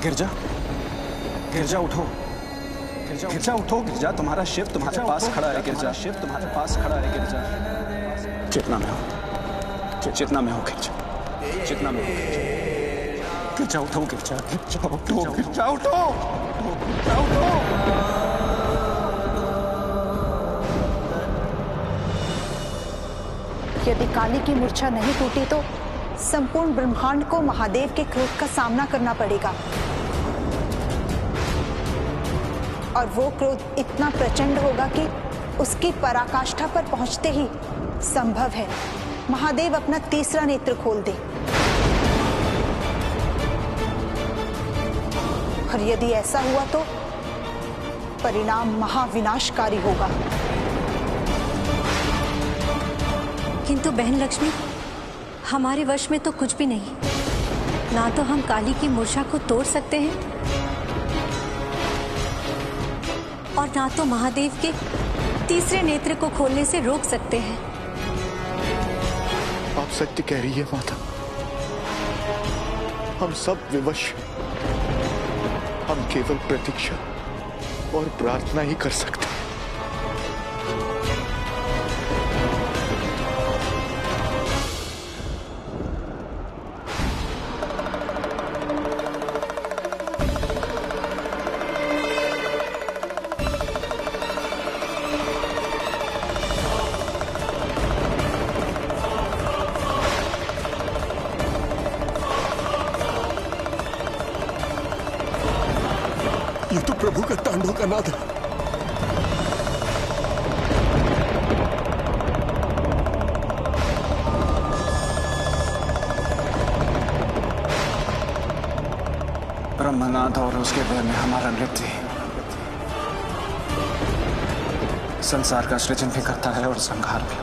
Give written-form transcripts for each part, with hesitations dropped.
गिरजा, गिरजा उठो, गिरजा उठो, गिरजा तुम्हारा शिव तुम्हारे पास खड़ा है, गिरजा शिव तुम्हारे पास खड़ा है, गिरजा चेतना में हो, चेतना में हो गिरजा, चेतना में हो गिरजा, उठो गिरजा, गिरजा उठो, गिरजा उठो, गिरजा उठो। यदि काली की मूर्छा नहीं टूटी तो संपूर्ण ब्रह्मांड को महादेव के क्रोध का सामना करना पड़ेगा, और वो क्रोध इतना प्रचंड होगा कि उसकी पराकाष्ठा पर पहुंचते ही संभव है महादेव अपना तीसरा नेत्र खोल दे। और यदि ऐसा हुआ तो परिणाम महाविनाशकारी होगा। किंतु बहन लक्ष्मी, हमारे वश में तो कुछ भी नहीं, ना तो हम काली की मूर्छा को तोड़ सकते हैं और ना तो महादेव के तीसरे नेत्र को खोलने से रोक सकते हैं। आप सत्य कह रही है माता, हम सब विवश, हम केवल प्रतीक्षा और प्रार्थना ही कर सकते हैं। ये तो प्रभु का तांडव का नाद है। ब्रह्मनाथ और उसके वह में हमारा नृत्य संसार का सृजन भी करता है और संहार भी।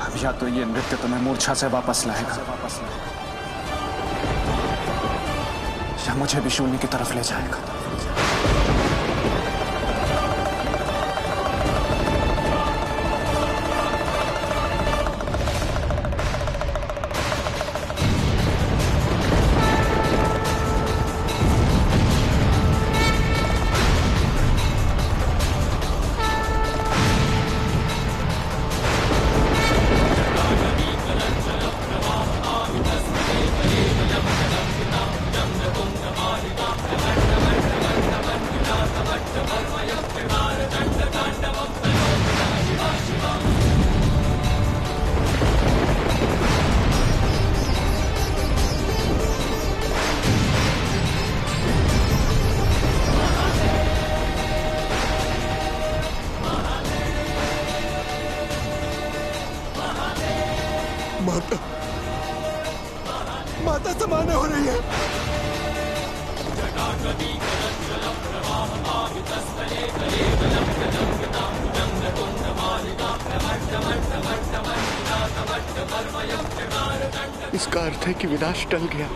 अब या तो ये नृत्य तुम्हें मूर्छा से वापस लाएगा या मुझे भी शून्य की तरफ ले जाएगा। माता, माता समाना हो रही है। इसका अर्थ है कि विनाश टल गया।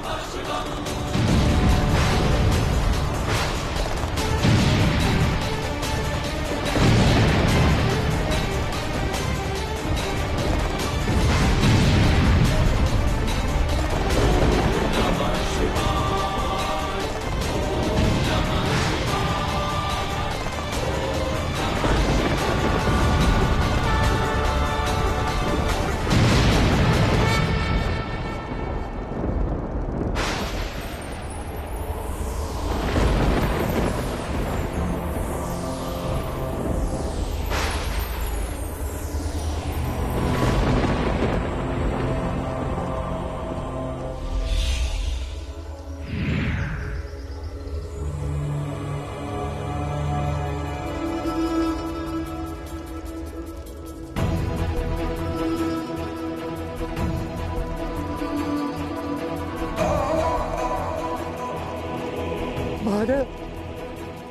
महादेव,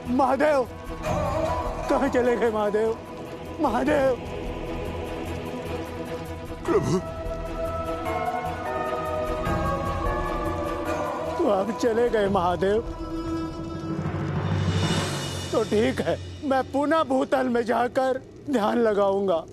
महादेव, कहाँ चले गए महादेव? महादेव, प्रभु, तो आप चले गए महादेव। तो ठीक है, मैं पुनः भूतल में जाकर ध्यान लगाऊंगा।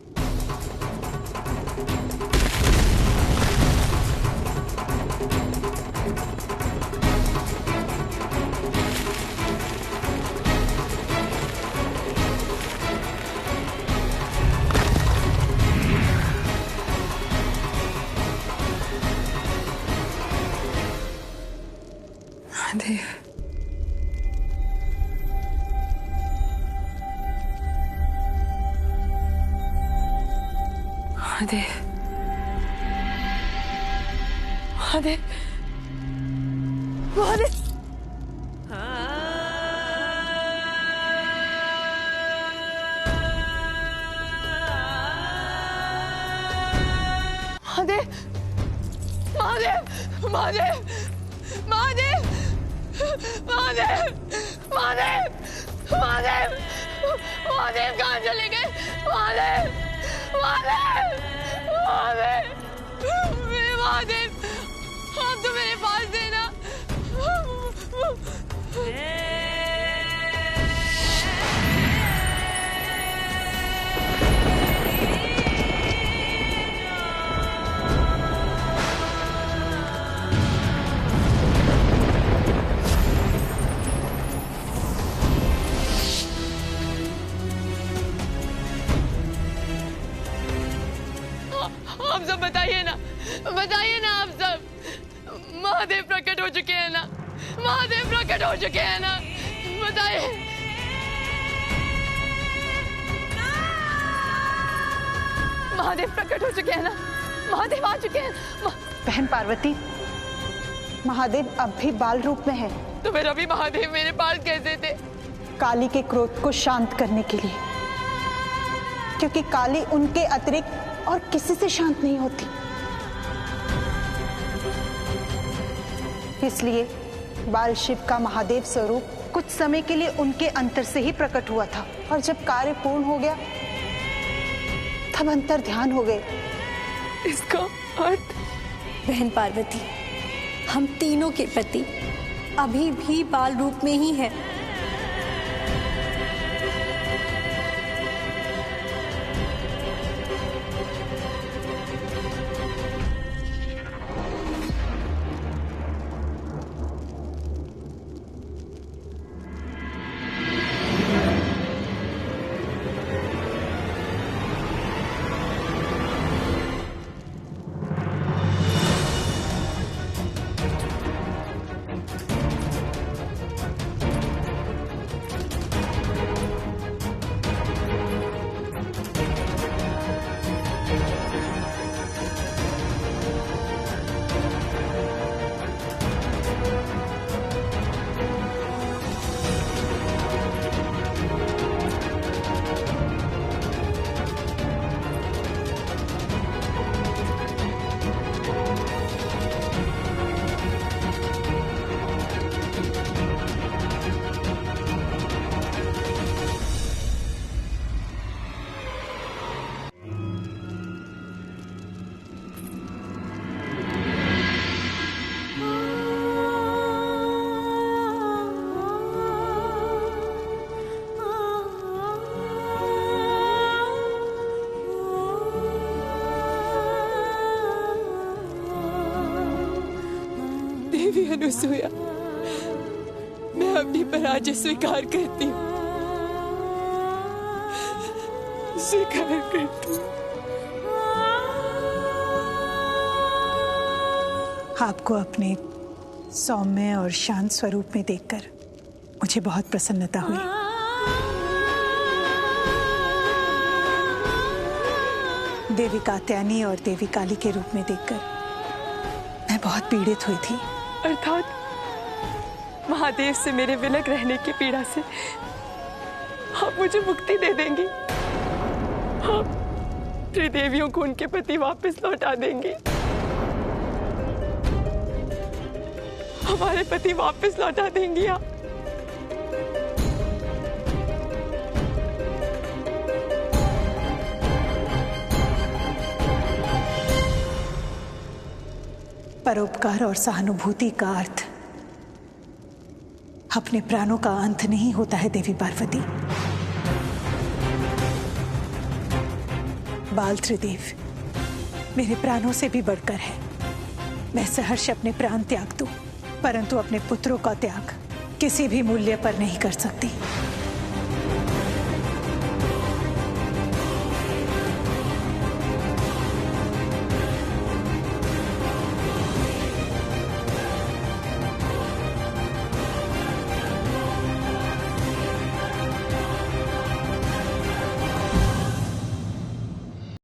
महादेव, महादेव, महादेव, महादेव। महादेव, महादेव, महादेव, महादेव, महादेव, महादेव, महादेव, महादेव कहाँ चले गए? महादेव, महादेव, महादेव, मेरे महादेव, आप तो मेरे पास देना। आप सब बताइए ना आप सब, महादेव प्रकट हो चुके हैं ना? महादेव प्रकट हो चुके हैं ना? बताइए। महादेव प्रकट हो चुके हैं ना? महादेव आ चुके हैं? बहन पार्वती, महादेव अब भी बाल रूप में है। तो फिर अभी महादेव मेरे पास कैसे थे? काली के क्रोध को शांत करने के लिए, क्योंकि काली उनके अतिरिक्त और किसी से शांत नहीं होती। इसलिए बाल शिव का महादेव स्वरूप कुछ समय के लिए उनके अंतर से ही प्रकट हुआ था, और जब कार्य पूर्ण हो गया तब अंतर ध्यान हो गए। इसका अर्थ? बहन पार्वती, हम तीनों के पति अभी भी बाल रूप में ही है। देवी अनुसुया, मैं अपनी पराजय स्वीकार करती हूँ, स्वीकार करती हूँ। आपको अपने सौम्य और शांत स्वरूप में देखकर मुझे बहुत प्रसन्नता हुई। देवी कात्यायनी और देवी काली के रूप में देखकर मैं बहुत पीड़ित हुई थी। अर्थात महादेव से मेरे विलग रहने की पीड़ा से आप मुझे मुक्ति दे देंगी। आप त्रिदेवियों को उनके पति वापस लौटा देंगी। हमारे पति वापस लौटा देंगी आप। परोपकार और सहानुभूति का अर्थ अपने प्राणों का अंत नहीं होता है देवी पार्वती। बाल त्रिदेव मेरे प्राणों से भी बढ़कर है। मैं सहर्ष अपने प्राण त्याग दूं, परंतु अपने पुत्रों का त्याग किसी भी मूल्य पर नहीं कर सकती।